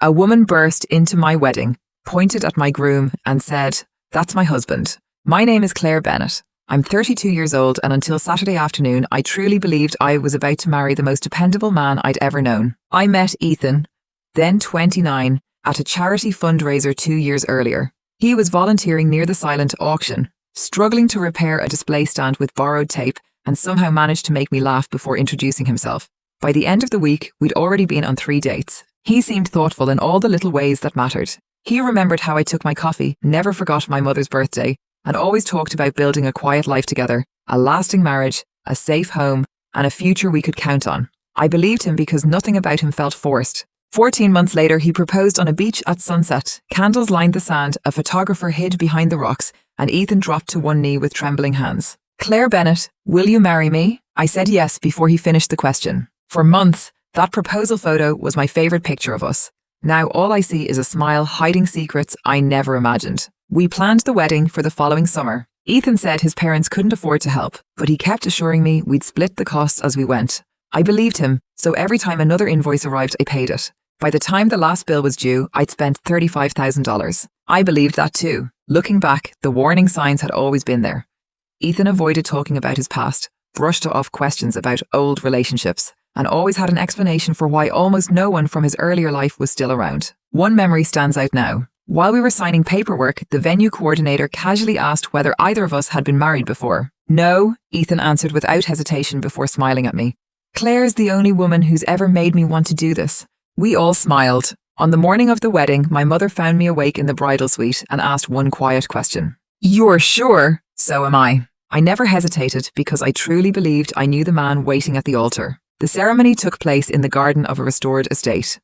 A woman burst into my wedding, pointed at my groom, and said, "That's my husband. My name is Claire Bennett. I'm 32 years old, and until Saturday afternoon, I truly believed I was about to marry the most dependable man I'd ever known. I met Ethan, then 29, at a charity fundraiser 2 years earlier. He was volunteering near the silent auction, struggling to repair a display stand with borrowed tape, and somehow managed to make me laugh before introducing himself. By the end of the week, we'd already been on 3 dates. He seemed thoughtful in all the little ways that mattered. He remembered how I took my coffee, never forgot my mother's birthday, and always talked about building a quiet life together, a lasting marriage, a safe home, and a future we could count on. I believed him because nothing about him felt forced. 14 months later, he proposed on a beach at sunset. Candles lined the sand, a photographer hid behind the rocks, and Ethan dropped to one knee with trembling hands. "Claire Bennett, will you marry me?" I said yes before he finished the question. For months, that proposal photo was my favorite picture of us. Now all I see is a smile hiding secrets I never imagined. We planned the wedding for the following summer. Ethan said his parents couldn't afford to help, but he kept assuring me we'd split the costs as we went. I believed him, so every time another invoice arrived, I paid it. By the time the last bill was due, I'd spent $35,000. I believed that too. Looking back, the warning signs had always been there. Ethan avoided talking about his past, brushed off questions about old relationships, and always had an explanation for why almost no one from his earlier life was still around. One memory stands out now. While we were signing paperwork, the venue coordinator casually asked whether either of us had been married before. "No," Ethan answered without hesitation before smiling at me. "Claire's the only woman who's ever made me want to do this." We all smiled. On the morning of the wedding, my mother found me awake in the bridal suite and asked one quiet question. "You're sure?" "So am I." I never hesitated because I truly believed I knew the man waiting at the altar. The ceremony took place in the garden of a restored estate.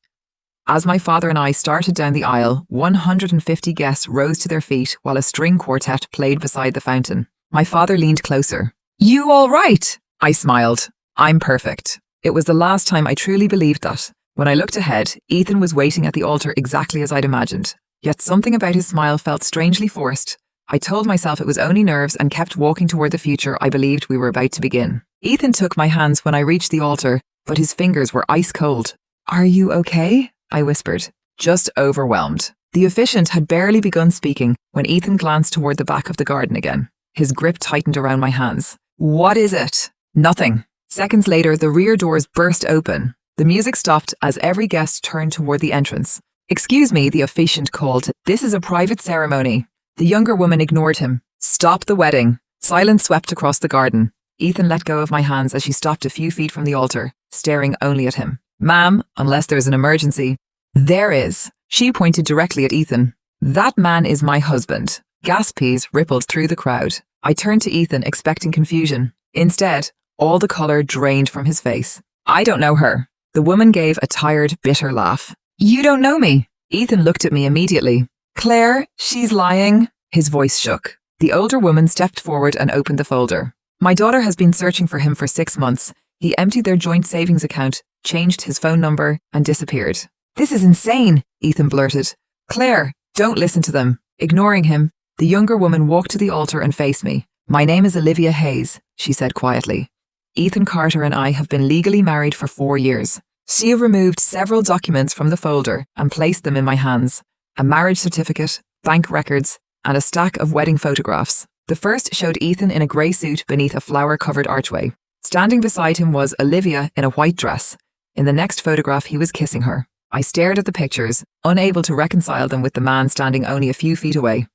As my father and I started down the aisle, 150 guests rose to their feet while a string quartet played beside the fountain. My father leaned closer. "You all right?" I smiled. "I'm perfect." It was the last time I truly believed that. When I looked ahead, Ethan was waiting at the altar exactly as I'd imagined. Yet something about his smile felt strangely forced. I told myself it was only nerves and kept walking toward the future I believed we were about to begin. Ethan took my hands when I reached the altar, but his fingers were ice cold. "Are you okay?" I whispered, just overwhelmed. The officiant had barely begun speaking when Ethan glanced toward the back of the garden again. His grip tightened around my hands. "What is it?" "Nothing." Seconds later, the rear doors burst open. The music stopped as every guest turned toward the entrance. "Excuse me," the officiant called. "This is a private ceremony." The younger woman ignored him. "Stop the wedding." Silence swept across the garden. Ethan let go of my hands as she stopped a few feet from the altar, staring only at him. "Ma'am, unless there's an emergency." "There is." She pointed directly at Ethan. "That man is my husband." Gasps rippled through the crowd. I turned to Ethan, expecting confusion. Instead, all the color drained from his face. "I don't know her." The woman gave a tired, bitter laugh. "You don't know me?" Ethan looked at me immediately. "Claire, she's lying." His voice shook. The older woman stepped forward and opened the folder. "My daughter has been searching for him for 6 months. He emptied their joint savings account, changed his phone number, and disappeared." "This is insane," Ethan blurted. "Claire, don't listen to them." Ignoring him, the younger woman walked to the altar and faced me. "My name is Olivia Hayes," she said quietly. "Ethan Carter and I have been legally married for 4 years. She removed several documents from the folder and placed them in my hands. A marriage certificate, bank records, and a stack of wedding photographs. The first showed Ethan in a grey suit beneath a flower-covered archway. Standing beside him was Olivia in a white dress. In the next photograph, he was kissing her. I stared at the pictures, unable to reconcile them with the man standing only a few feet away.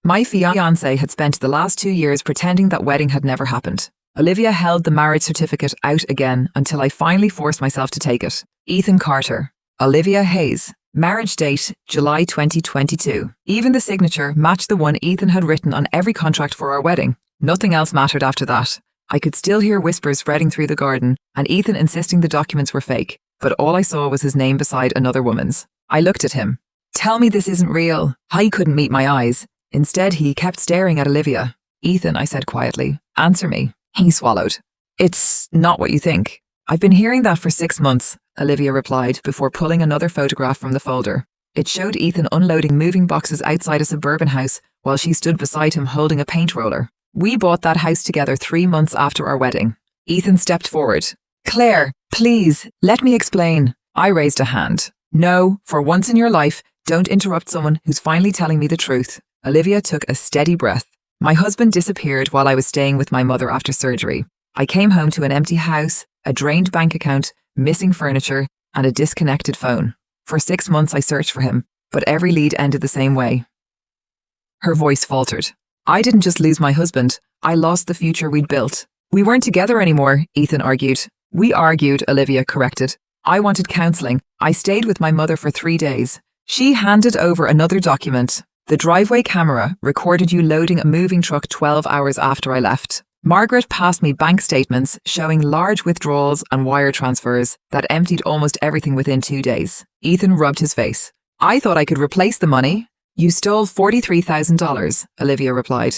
My fiancé had spent the last 2 years pretending that wedding had never happened. Olivia held the marriage certificate out again until I finally forced myself to take it. Ethan Carter. Olivia Hayes. Marriage date, July 2022. Even the signature matched the one Ethan had written on every contract for our wedding. Nothing else mattered after that. I could still hear whispers spreading through the garden, and Ethan insisting the documents were fake, but all I saw was his name beside another woman's. I looked at him. "Tell me this isn't real." I couldn't meet my eyes. Instead, he kept staring at Olivia. "Ethan," I said quietly, "answer me." He swallowed. "It's not what you think." "I've been hearing that for 6 months, Olivia replied before pulling another photograph from the folder. It showed Ethan unloading moving boxes outside a suburban house while she stood beside him holding a paint roller. "We bought that house together 3 months after our wedding." Ethan stepped forward. "Claire, please, let me explain." I raised a hand. No, for once in your life, don't interrupt someone who's finally telling me the truth. Olivia took a steady breath. My husband disappeared while I was staying with my mother after surgery. I came home to an empty house, a drained bank account, missing furniture, and a disconnected phone. For 6 months I searched for him, but every lead ended the same way. Her voice faltered. I didn't just lose my husband, I lost the future we'd built. We weren't together anymore, Ethan argued. We argued, Olivia corrected. I wanted counselling. I stayed with my mother for 3 days. She handed over another document. The driveway camera recorded you loading a moving truck 12 hours after I left. Margaret passed me bank statements showing large withdrawals and wire transfers that emptied almost everything within 2 days. Ethan rubbed his face. I thought I could replace the money. You stole $43,000, Olivia replied.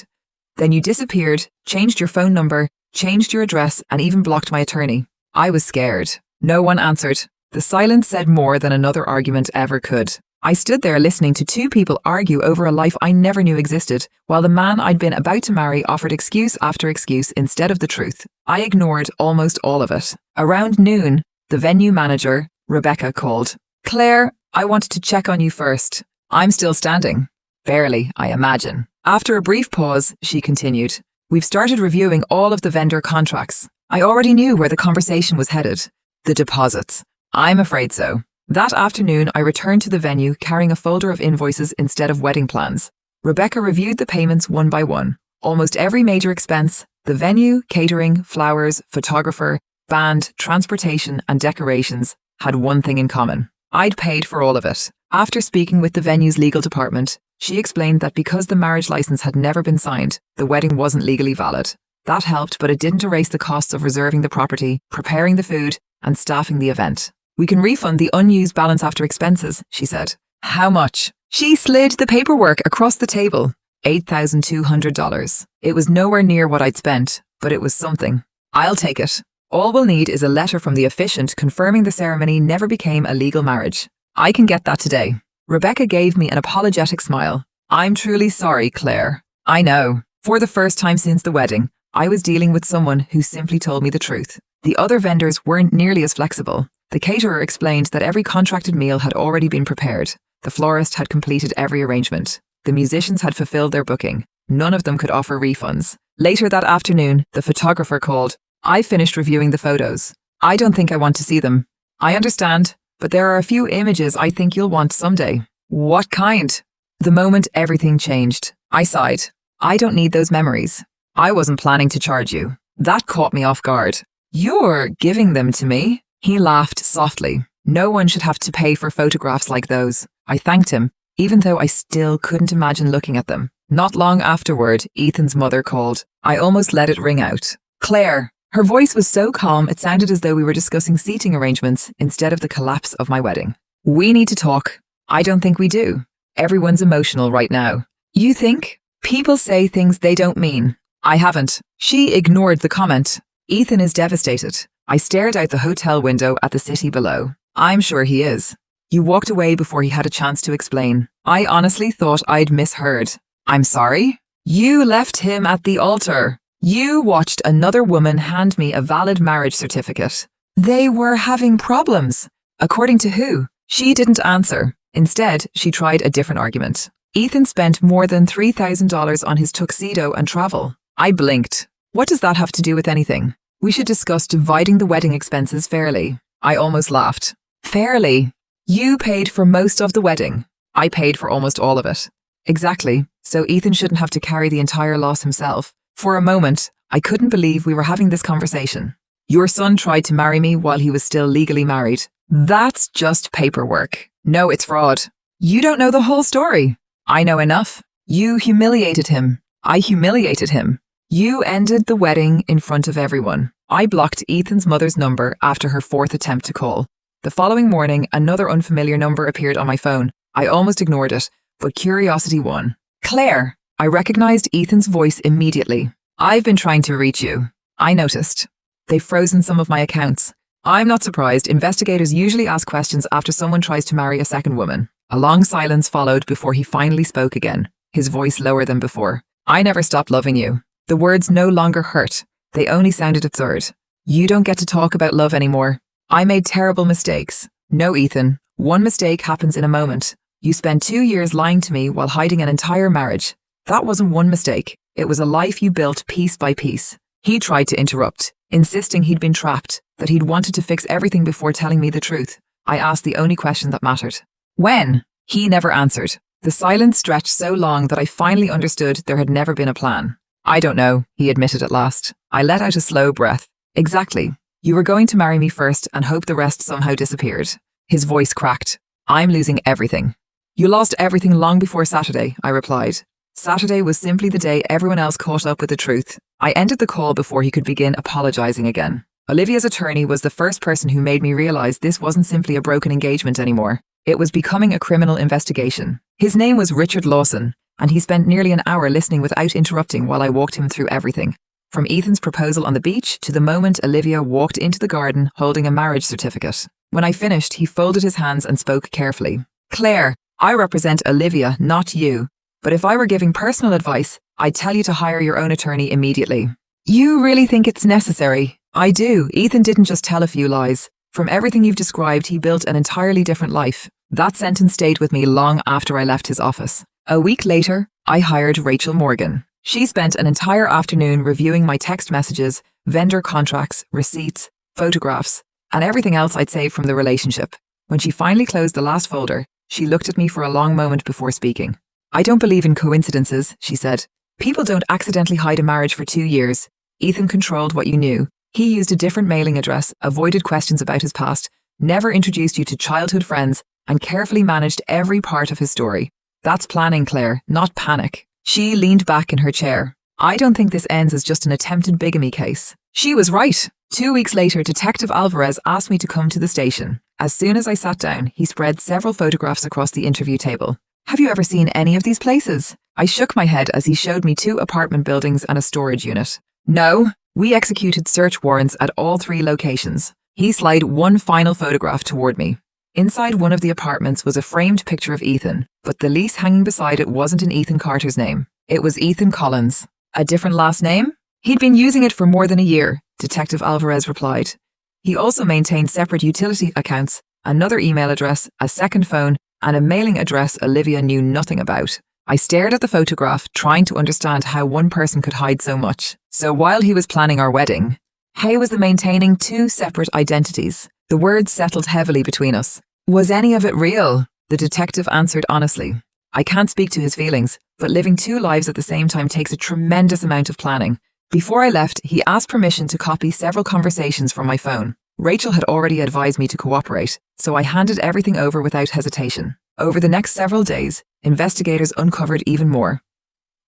Then you disappeared, changed your phone number, changed your address, and even blocked my attorney. I was scared. No one answered. The silence said more than another argument ever could. I stood there listening to 2 people argue over a life I never knew existed, while the man I'd been about to marry offered excuse after excuse instead of the truth. I ignored almost all of it. Around noon, the venue manager, Rebecca, called. Claire, I wanted to check on you first. I'm still standing. Barely, I imagine. After a brief pause, she continued. We've started reviewing all of the vendor contracts. I already knew where the conversation was headed. The deposits. I'm afraid so. That afternoon, I returned to the venue carrying a folder of invoices instead of wedding plans. Rebecca reviewed the payments one by one. Almost every major expense, the venue, catering, flowers, photographer, band, transportation, and decorations, had one thing in common. I'd paid for all of it. After speaking with the venue's legal department, she explained that because the marriage license had never been signed, the wedding wasn't legally valid. That helped, but it didn't erase the costs of reserving the property, preparing the food, and staffing the event. We can refund the unused balance after expenses, she said. How much? She slid the paperwork across the table. $8,200. It was nowhere near what I'd spent, but it was something. I'll take it. All we'll need is a letter from the officiant confirming the ceremony never became a legal marriage. I can get that today. Rebecca gave me an apologetic smile. I'm truly sorry, Claire. I know. For the first time since the wedding, I was dealing with someone who simply told me the truth. The other vendors weren't nearly as flexible. The caterer explained that every contracted meal had already been prepared. The florist had completed every arrangement. The musicians had fulfilled their booking. None of them could offer refunds. Later that afternoon, the photographer called. I finished reviewing the photos. I don't think I want to see them. I understand, but there are a few images I think you'll want someday. What kind? The moment everything changed, I sighed. I don't need those memories. I wasn't planning to charge you. That caught me off guard. You're giving them to me? He laughed softly. No one should have to pay for photographs like those. I thanked him, even though I still couldn't imagine looking at them. Not long afterward, Ethan's mother called. I almost let it ring out. Claire. Her voice was so calm it sounded as though we were discussing seating arrangements instead of the collapse of my wedding. We need to talk. I don't think we do. Everyone's emotional right now. You think? People say things they don't mean. I haven't. She ignored the comment. Ethan is devastated. I stared out the hotel window at the city below. I'm sure he is. You walked away before he had a chance to explain. I honestly thought I'd misheard. I'm sorry? You left him at the altar. You watched another woman hand me a valid marriage certificate. They were having problems. According to who? She didn't answer. Instead, she tried a different argument. Ethan spent more than $3,000 on his tuxedo and travel. I blinked. What does that have to do with anything? We should discuss dividing the wedding expenses fairly. I almost laughed. Fairly? You paid for most of the wedding. I paid for almost all of it. Exactly. So Ethan shouldn't have to carry the entire loss himself. For a moment, I couldn't believe we were having this conversation. Your son tried to marry me while he was still legally married. That's just paperwork. No, it's fraud. You don't know the whole story. I know enough. You humiliated him. I humiliated him. You ended the wedding in front of everyone. I blocked Ethan's mother's number after her 4th attempt to call. The following morning, another unfamiliar number appeared on my phone. I almost ignored it, but curiosity won. Claire. I recognized Ethan's voice immediately. I've been trying to reach you. I noticed. They've frozen some of my accounts. I'm not surprised. Investigators usually ask questions after someone tries to marry a second woman. A long silence followed before he finally spoke again, his voice lower than before. I never stopped loving you. The words no longer hurt. They only sounded absurd. You don't get to talk about love anymore. I made terrible mistakes. No, Ethan. One mistake happens in a moment. You spend 2 years lying to me while hiding an entire marriage. That wasn't one mistake. It was a life you built piece by piece. He tried to interrupt, insisting he'd been trapped, that he'd wanted to fix everything before telling me the truth. I asked the only question that mattered. When? He never answered. The silence stretched so long that I finally understood there had never been a plan. I don't know, he admitted at last. I let out a slow breath. Exactly. You were going to marry me first and hope the rest somehow disappeared. His voice cracked. I'm losing everything. You lost everything long before Saturday, I replied. Saturday was simply the day everyone else caught up with the truth. I ended the call before he could begin apologizing again. Olivia's attorney was the first person who made me realize this wasn't simply a broken engagement anymore. It was becoming a criminal investigation. His name was Richard Lawson, and he spent nearly an hour listening without interrupting while I walked him through everything. From Ethan's proposal on the beach to the moment Olivia walked into the garden holding a marriage certificate. When I finished, he folded his hands and spoke carefully. Claire, I represent Olivia, not you. But if I were giving personal advice, I'd tell you to hire your own attorney immediately. You really think it's necessary? I do. Ethan didn't just tell a few lies. From everything you've described, he built an entirely different life. That sentence stayed with me long after I left his office. A week later, I hired Rachel Morgan. She spent an entire afternoon reviewing my text messages, vendor contracts, receipts, photographs, and everything else I'd saved from the relationship. When she finally closed the last folder, she looked at me for a long moment before speaking. I don't believe in coincidences, she said. People don't accidentally hide a marriage for 2 years. Ethan controlled what you knew. He used a different mailing address, avoided questions about his past, never introduced you to childhood friends, and carefully managed every part of his story. That's planning, Claire, not panic. She leaned back in her chair. I don't think this ends as just an attempted bigamy case. She was right. 2 weeks later, Detective Alvarez asked me to come to the station. As soon as I sat down, he spread several photographs across the interview table. Have you ever seen any of these places? I shook my head as he showed me 2 apartment buildings and a storage unit. No, we executed search warrants at all 3 locations. He slid one final photograph toward me. Inside one of the apartments was a framed picture of Ethan, but the lease hanging beside it wasn't in Ethan Carter's name. It was Ethan Collins. A different last name? He'd been using it for more than a year, Detective Alvarez replied. He also maintained separate utility accounts, another email address, a second phone, and a mailing address Olivia knew nothing about. I stared at the photograph, trying to understand how one person could hide so much. So while he was planning our wedding, Hay was maintaining 2 separate identities. The words settled heavily between us. Was any of it real? The detective answered honestly. I can't speak to his feelings, but living 2 lives at the same time takes a tremendous amount of planning. Before I left, he asked permission to copy several conversations from my phone. Rachel had already advised me to cooperate, so I handed everything over without hesitation. Over the next several days, investigators uncovered even more.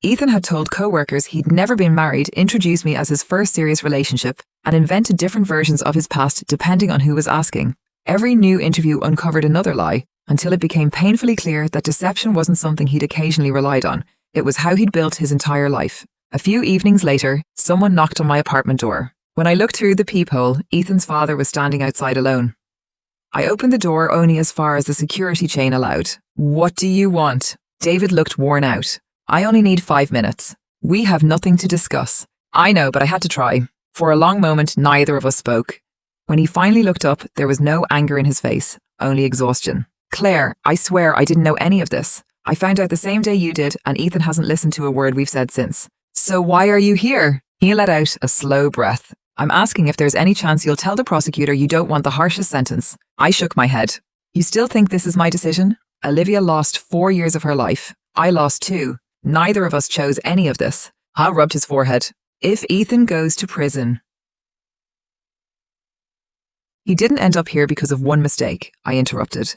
Ethan had told co-workers he'd never been married, introduced me as his first serious relationship, and invented different versions of his past depending on who was asking. Every new interview uncovered another lie, until it became painfully clear that deception wasn't something he'd occasionally relied on. It was how he'd built his entire life. A few evenings later, someone knocked on my apartment door. When I looked through the peephole, Ethan's father was standing outside alone. I opened the door only as far as the security chain allowed. What do you want? David looked worn out. I only need 5 minutes. We have nothing to discuss. I know, but I had to try. For a long moment, neither of us spoke. When he finally looked up, there was no anger in his face, only exhaustion. Claire, I swear I didn't know any of this. I found out the same day you did, and Ethan hasn't listened to a word we've said since. So why are you here? He let out a slow breath. I'm asking if there's any chance you'll tell the prosecutor you don't want the harshest sentence. I shook my head. You still think this is my decision? Olivia lost 4 years of her life. I lost 2. Neither of us chose any of this. Hal rubbed his forehead. If Ethan goes to prison. He didn't end up here because of one mistake, I interrupted.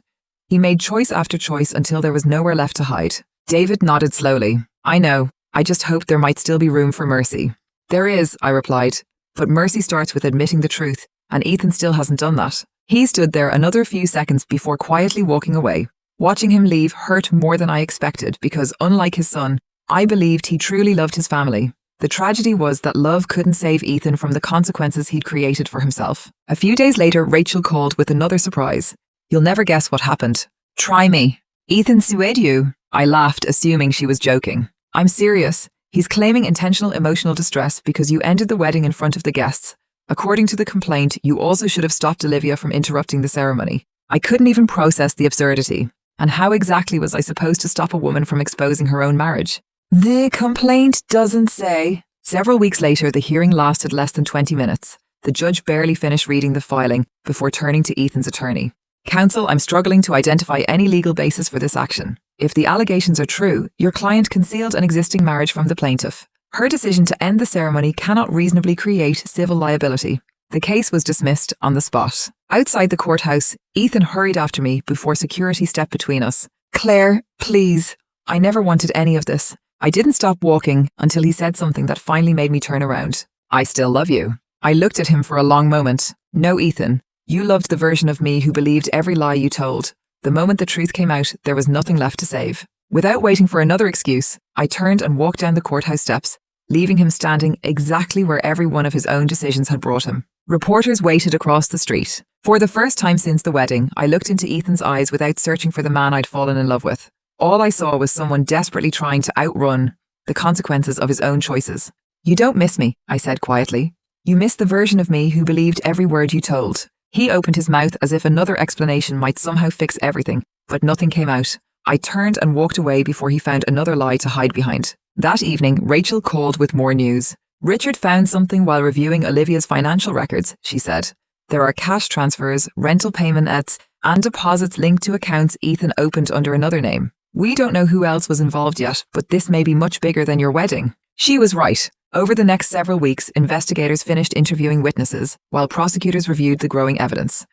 He made choice after choice until there was nowhere left to hide. David nodded slowly. I know. I just hoped there might still be room for mercy. There is, I replied. But mercy starts with admitting the truth, and Ethan still hasn't done that. He stood there another few seconds before quietly walking away. Watching him leave hurt more than I expected because, unlike his son, I believed he truly loved his family. The tragedy was that love couldn't save Ethan from the consequences he'd created for himself. A few days later, Rachel called with another surprise. You'll never guess what happened. Try me. Ethan sued you. I laughed, assuming she was joking. I'm serious. He's claiming intentional emotional distress because you ended the wedding in front of the guests. According to the complaint, you also should have stopped Olivia from interrupting the ceremony. I couldn't even process the absurdity. And how exactly was I supposed to stop a woman from exposing her own marriage? The complaint doesn't say. Several weeks later, the hearing lasted less than 20 minutes. The judge barely finished reading the filing before turning to Ethan's attorney. Counsel, I'm struggling to identify any legal basis for this action. If the allegations are true, your client concealed an existing marriage from the plaintiff. Her decision to end the ceremony cannot reasonably create civil liability. The case was dismissed on the spot. Outside the courthouse, Ethan hurried after me before security stepped between us. Claire, please. I never wanted any of this. I didn't stop walking until he said something that finally made me turn around. I still love you. I looked at him for a long moment. No, Ethan. You loved the version of me who believed every lie you told. The moment the truth came out, there was nothing left to save. Without waiting for another excuse, I turned and walked down the courthouse steps, leaving him standing exactly where every one of his own decisions had brought him. Reporters waited across the street. For the first time since the wedding, I looked into Ethan's eyes without searching for the man I'd fallen in love with. All I saw was someone desperately trying to outrun the consequences of his own choices. You don't miss me, I said quietly. You miss the version of me who believed every word you told. He opened his mouth as if another explanation might somehow fix everything, but nothing came out. I turned and walked away before he found another lie to hide behind. That evening, Rachel called with more news. Richard found something while reviewing Olivia's financial records, she said. There are cash transfers, rental payments, and deposits linked to accounts Ethan opened under another name. We don't know who else was involved yet, but this may be much bigger than your wedding. She was right. Over the next several weeks, investigators finished interviewing witnesses, while prosecutors reviewed the growing evidence.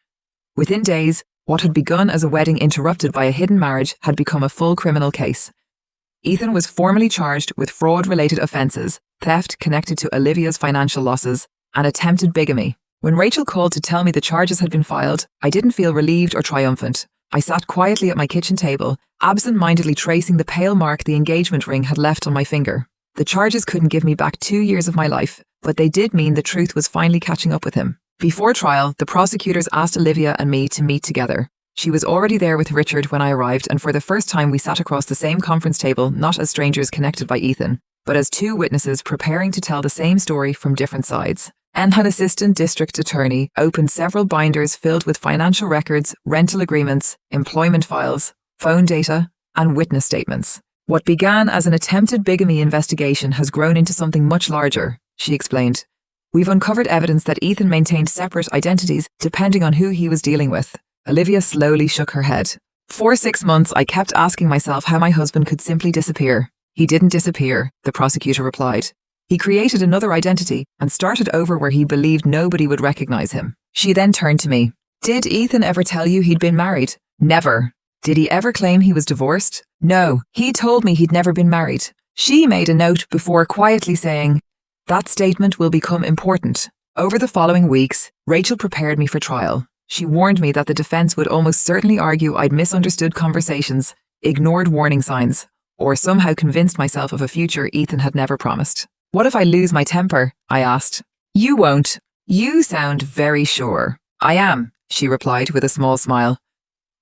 Within days, what had begun as a wedding interrupted by a hidden marriage had become a full criminal case. Ethan was formally charged with fraud-related offences, theft connected to Olivia's financial losses, and attempted bigamy. When Rachel called to tell me the charges had been filed, I didn't feel relieved or triumphant. I sat quietly at my kitchen table, absent-mindedly tracing the pale mark the engagement ring had left on my finger. The charges couldn't give me back 2 years of my life, but they did mean the truth was finally catching up with him. Before trial, the prosecutors asked Olivia and me to meet together. She was already there with Richard when I arrived, and for the first time we sat across the same conference table, not as strangers connected by Ethan, but as two witnesses preparing to tell the same story from different sides. An assistant district attorney opened several binders filled with financial records, rental agreements, employment files, phone data, and witness statements. What began as an attempted bigamy investigation has grown into something much larger, she explained. We've uncovered evidence that Ethan maintained separate identities depending on who he was dealing with. Olivia slowly shook her head. For 6 months, I kept asking myself how my husband could simply disappear. He didn't disappear, the prosecutor replied. He created another identity and started over where he believed nobody would recognize him. She then turned to me. Did Ethan ever tell you he'd been married? Never. Did he ever claim he was divorced? No, he told me he'd never been married. She made a note before quietly saying, that statement will become important. Over the following weeks, Rachel prepared me for trial. She warned me that the defense would almost certainly argue I'd misunderstood conversations, ignored warning signs, or somehow convinced myself of a future Ethan had never promised. What if I lose my temper? I asked. You won't. You sound very sure. I am, she replied with a small smile.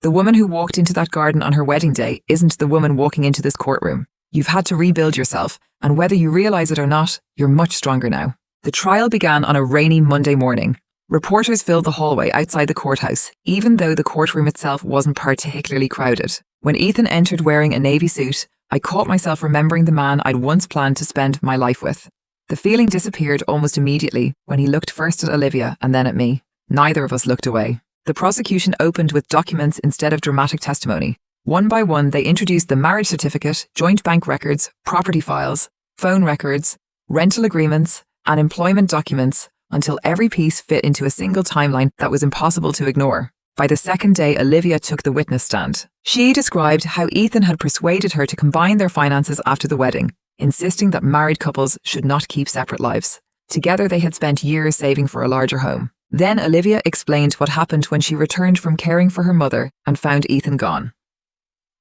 The woman who walked into that garden on her wedding day isn't the woman walking into this courtroom. You've had to rebuild yourself, and whether you realize it or not, you're much stronger now. The trial began on a rainy Monday morning. Reporters filled the hallway outside the courthouse, even though the courtroom itself wasn't particularly crowded. When Ethan entered wearing a navy suit, I caught myself remembering the man I'd once planned to spend my life with. The feeling disappeared almost immediately when he looked first at Olivia and then at me. Neither of us looked away. The prosecution opened with documents instead of dramatic testimony. One by one, they introduced the marriage certificate, joint bank records, property files, phone records, rental agreements, and employment documents, until every piece fit into a single timeline that was impossible to ignore. By the second day, Olivia took the witness stand. She described how Ethan had persuaded her to combine their finances after the wedding, insisting that married couples should not keep separate lives. Together, they had spent years saving for a larger home. Then Olivia explained what happened when she returned from caring for her mother and found Ethan gone.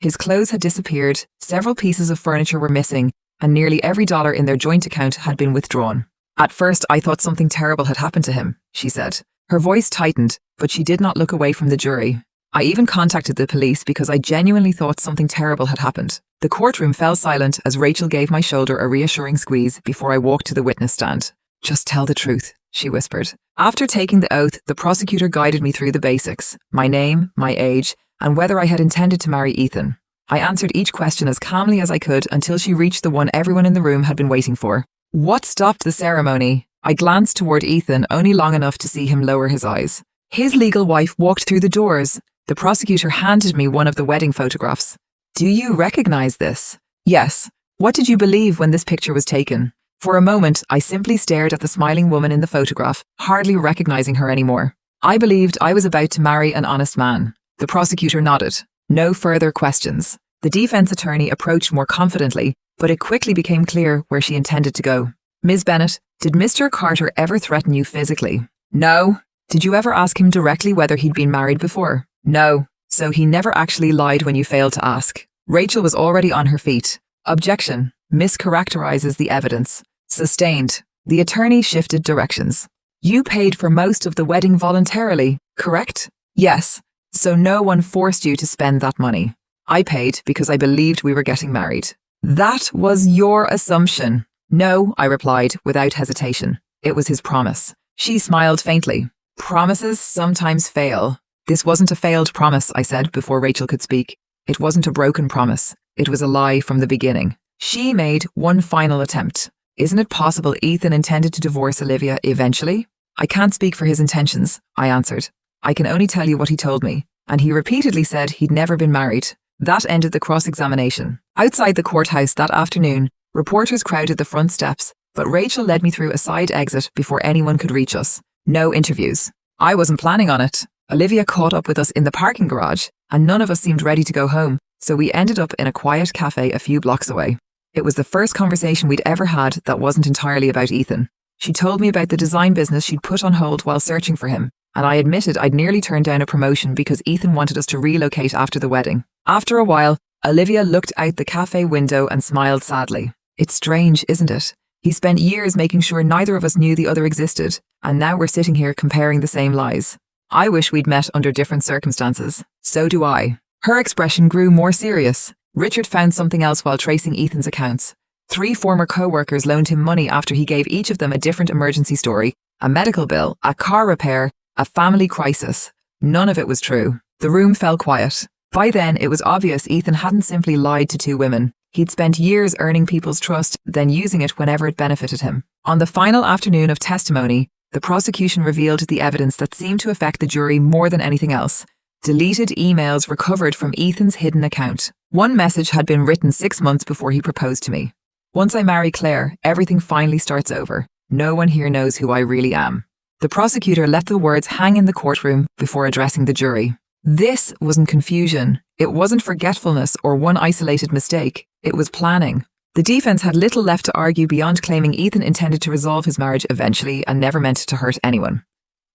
His clothes had disappeared, several pieces of furniture were missing, and nearly every dollar in their joint account had been withdrawn. At first, I thought something terrible had happened to him, she said. Her voice tightened, but she did not look away from the jury. I even contacted the police because I genuinely thought something terrible had happened. The courtroom fell silent as Rachel gave my shoulder a reassuring squeeze before I walked to the witness stand. Just tell the truth, she whispered. After taking the oath, the prosecutor guided me through the basics: my name, my age, and whether I had intended to marry Ethan. I answered each question as calmly as I could until she reached the one everyone in the room had been waiting for. What stopped the ceremony? I glanced toward Ethan only long enough to see him lower his eyes. His legal wife walked through the doors. The prosecutor handed me one of the wedding photographs. Do you recognize this? Yes. What did you believe when this picture was taken? For a moment, I simply stared at the smiling woman in the photograph, hardly recognizing her anymore. I believed I was about to marry an honest man. The prosecutor nodded. No further questions. The defense attorney approached more confidently, but it quickly became clear where she intended to go. Ms. Bennett, did Mr. Carter ever threaten you physically? No. Did you ever ask him directly whether he'd been married before? No. So he never actually lied when you failed to ask. Rachel was already on her feet. Objection. Mischaracterizes the evidence. Sustained. The attorney shifted directions. You paid for most of the wedding voluntarily, correct? Yes. So no one forced you to spend that money. I paid because I believed we were getting married. That was your assumption. No, I replied without hesitation. It was his promise. She smiled faintly. Promises sometimes fail. This wasn't a failed promise, I said before Rachel could speak. It wasn't a broken promise. It was a lie from the beginning. She made one final attempt. Isn't it possible Ethan intended to divorce Olivia eventually? I can't speak for his intentions, I answered. I can only tell you what he told me, and he repeatedly said he'd never been married. That ended the cross-examination. Outside the courthouse that afternoon, reporters crowded the front steps, but Rachel led me through a side exit before anyone could reach us. No interviews. I wasn't planning on it. Olivia caught up with us in the parking garage, and none of us seemed ready to go home, so we ended up in a quiet cafe a few blocks away. It was the first conversation we'd ever had that wasn't entirely about Ethan. She told me about the design business she'd put on hold while searching for him, and I admitted I'd nearly turned down a promotion because Ethan wanted us to relocate after the wedding. After a while, Olivia looked out the cafe window and smiled sadly. It's strange, isn't it? He spent years making sure neither of us knew the other existed, and now we're sitting here comparing the same lies. I wish we'd met under different circumstances. So do I. Her expression grew more serious. Richard found something else while tracing Ethan's accounts. 3 former co-workers loaned him money after he gave each of them a different emergency story, a medical bill, a car repair, a family crisis. None of it was true. The room fell quiet. By then, it was obvious Ethan hadn't simply lied to 2 women. He'd spent years earning people's trust, then using it whenever it benefited him. On the final afternoon of testimony, the prosecution revealed the evidence that seemed to affect the jury more than anything else. Deleted emails recovered from Ethan's hidden account. One message had been written 6 months before he proposed to me. Once I marry Claire, everything finally starts over. No one here knows who I really am. The prosecutor let the words hang in the courtroom before addressing the jury. This wasn't confusion. It wasn't forgetfulness or one isolated mistake. It was planning. The defense had little left to argue beyond claiming Ethan intended to resolve his marriage eventually and never meant to hurt anyone.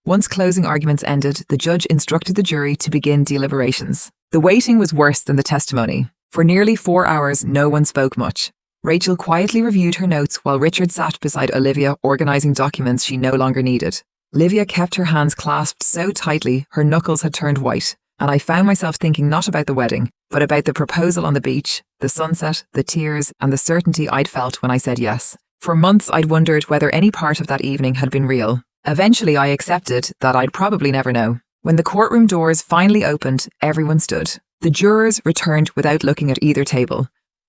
Once closing arguments ended, the judge instructed the jury to begin deliberations. The waiting was worse than the testimony. For nearly 4 hours, no one spoke much. Rachel quietly reviewed her notes while Richard sat beside Olivia, organizing documents she no longer needed. Olivia kept her hands clasped so tightly her knuckles had turned white, and I found myself thinking not about the wedding, but about the proposal on the beach, the sunset, the tears, and the certainty I'd felt when I said yes. For months I'd wondered whether any part of that evening had been real. Eventually I accepted that I'd probably never know. When the courtroom doors finally opened, everyone stood. The jurors returned without looking at either table.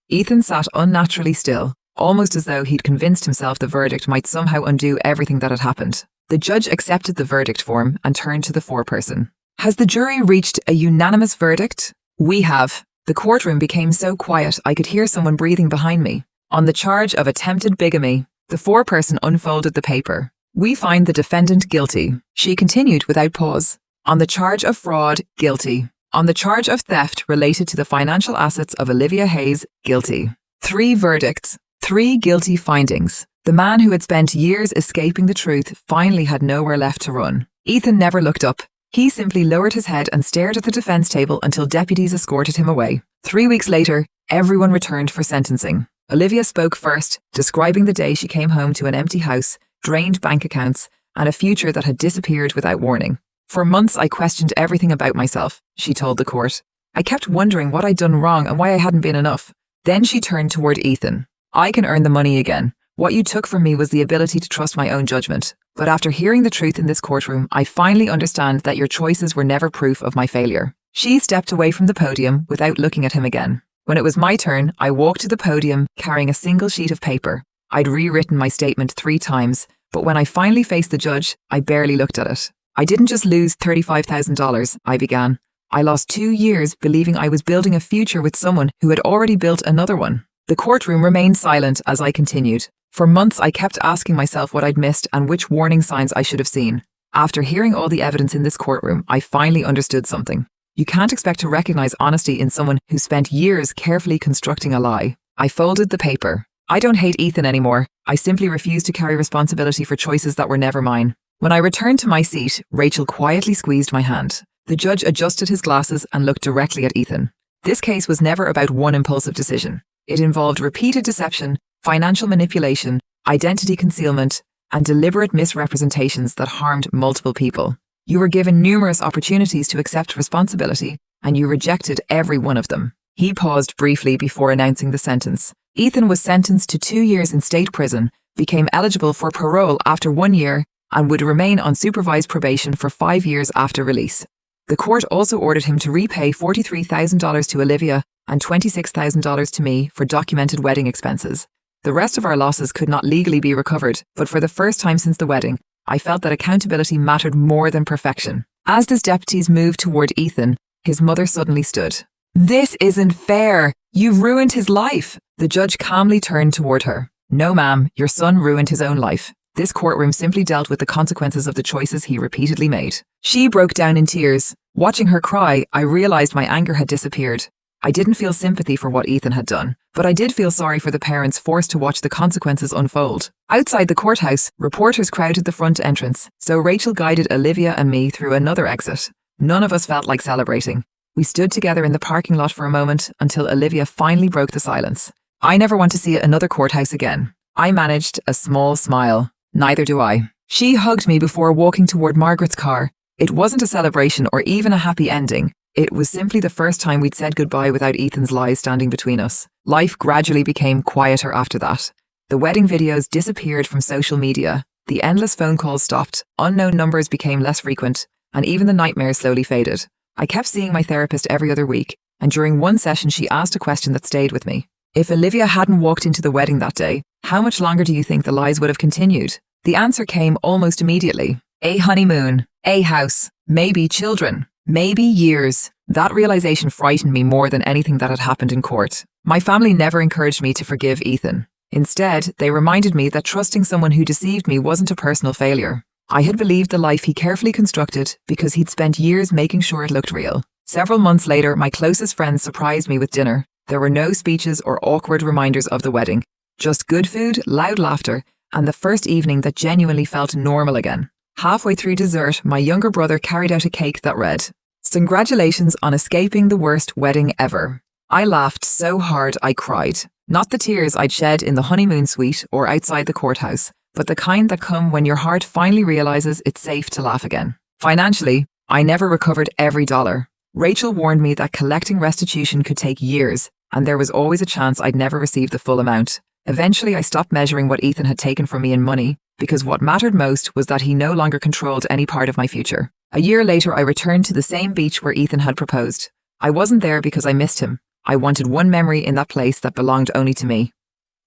Ethan sat unnaturally still, almost as though he'd convinced himself the verdict might somehow undo everything that had happened. The judge accepted the verdict form and turned to the foreperson. Has the jury reached a unanimous verdict? We have. The courtroom became so quiet I could hear someone breathing behind me. On the charge of attempted bigamy, the foreperson unfolded the paper. We find the defendant guilty. She continued without pause. On the charge of fraud, guilty. On the charge of theft related to the financial assets of Olivia Hayes, guilty. 3 verdicts, 3 guilty findings. The man who had spent years escaping the truth finally had nowhere left to run. Ethan never looked up. He simply lowered his head and stared at the defense table until deputies escorted him away. 3 weeks later, everyone returned for sentencing. Olivia spoke first, describing the day she came home to an empty house, drained bank accounts, and a future that had disappeared without warning. For months I questioned everything about myself, she told the court. I kept wondering what I'd done wrong and why I hadn't been enough. Then she turned toward Ethan. I can earn the money again. What you took from me was the ability to trust my own judgment. But after hearing the truth in this courtroom, I finally understand that your choices were never proof of my failure." She stepped away from the podium without looking at him again. When it was my turn, I walked to the podium carrying a single sheet of paper. I'd rewritten my statement 3 times, but when I finally faced the judge, I barely looked at it. "I didn't just lose $35,000, I began. I lost 2 years believing I was building a future with someone who had already built another one." The courtroom remained silent as I continued. For months, I kept asking myself what I'd missed and which warning signs I should have seen. After hearing all the evidence in this courtroom, I finally understood something. You can't expect to recognize honesty in someone who spent years carefully constructing a lie. I folded the paper. I don't hate Ethan anymore. I simply refuse to carry responsibility for choices that were never mine. When I returned to my seat, Rachel quietly squeezed my hand. The judge adjusted his glasses and looked directly at Ethan. This case was never about one impulsive decision. It involved repeated deception, financial manipulation, identity concealment, and deliberate misrepresentations that harmed multiple people. You were given numerous opportunities to accept responsibility, and you rejected every one of them. He paused briefly before announcing the sentence. Ethan was sentenced to 2 years in state prison, became eligible for parole after 1 year, and would remain on supervised probation for 5 years after release. The court also ordered him to repay $43,000 to Olivia and $26,000 to me for documented wedding expenses. The rest of our losses could not legally be recovered, but for the first time since the wedding, I felt that accountability mattered more than perfection. As the deputies moved toward Ethan, his mother suddenly stood. "This isn't fair! You've ruined his life!" The judge calmly turned toward her. "No, ma'am, your son ruined his own life. This courtroom simply dealt with the consequences of the choices he repeatedly made." She broke down in tears. Watching her cry, I realized my anger had disappeared. I didn't feel sympathy for what Ethan had done, but I did feel sorry for the parents forced to watch the consequences unfold. Outside the courthouse, reporters crowded the front entrance, so Rachel guided Olivia and me through another exit. None of us felt like celebrating. We stood together in the parking lot for a moment until Olivia finally broke the silence. "I never want to see another courthouse again." I managed a small smile. "Neither do I." She hugged me before walking toward Margaret's car. It wasn't a celebration or even a happy ending. It was simply the first time we'd said goodbye without Ethan's lies standing between us. Life gradually became quieter after that. The wedding videos disappeared from social media. The endless phone calls stopped, unknown numbers became less frequent, and even the nightmares slowly faded. I kept seeing my therapist every other week, and during one session she asked a question that stayed with me. If Olivia hadn't walked into the wedding that day, how much longer do you think the lies would have continued? The answer came almost immediately. A honeymoon, a house, maybe children. Maybe years. That realization frightened me more than anything that had happened in court. My family never encouraged me to forgive Ethan. Instead, they reminded me that trusting someone who deceived me wasn't a personal failure. I had believed the life he carefully constructed because he'd spent years making sure it looked real. Several months later, my closest friends surprised me with dinner. There were no speeches or awkward reminders of the wedding. Just good food, loud laughter, and the first evening that genuinely felt normal again. Halfway through dessert, my younger brother carried out a cake that read, "Congratulations on escaping the worst wedding ever." I laughed so hard I cried. Not the tears I'd shed in the honeymoon suite or outside the courthouse, but the kind that come when your heart finally realizes it's safe to laugh again. Financially, I never recovered every dollar. Rachel warned me that collecting restitution could take years, and there was always a chance I'd never receive the full amount. Eventually, I stopped measuring what Ethan had taken from me in money, because what mattered most was that he no longer controlled any part of my future. A year later, I returned to the same beach where Ethan had proposed. I wasn't there because I missed him. I wanted one memory in that place that belonged only to me.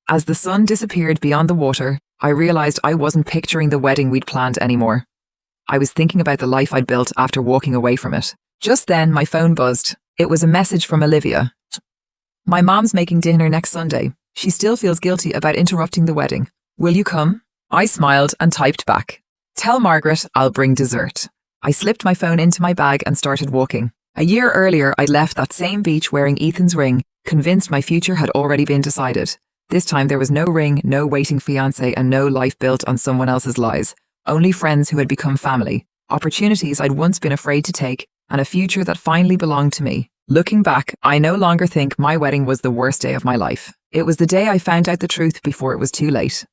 As the sun disappeared beyond the water, I realized I wasn't picturing the wedding we'd planned anymore. I was thinking about the life I'd built after walking away from it. Just then, my phone buzzed. It was a message from Olivia. "My mom's making dinner next Sunday. She still feels guilty about interrupting the wedding. Will you come?" I smiled and typed back, "Tell Margaret I'll bring dessert." I slipped my phone into my bag and started walking. A year earlier, I'd left that same beach wearing Ethan's ring, convinced my future had already been decided. This time there was no ring, no waiting fiancé, and no life built on someone else's lies. Only friends who had become family, opportunities I'd once been afraid to take, and a future that finally belonged to me. Looking back, I no longer think my wedding was the worst day of my life. It was the day I found out the truth before it was too late.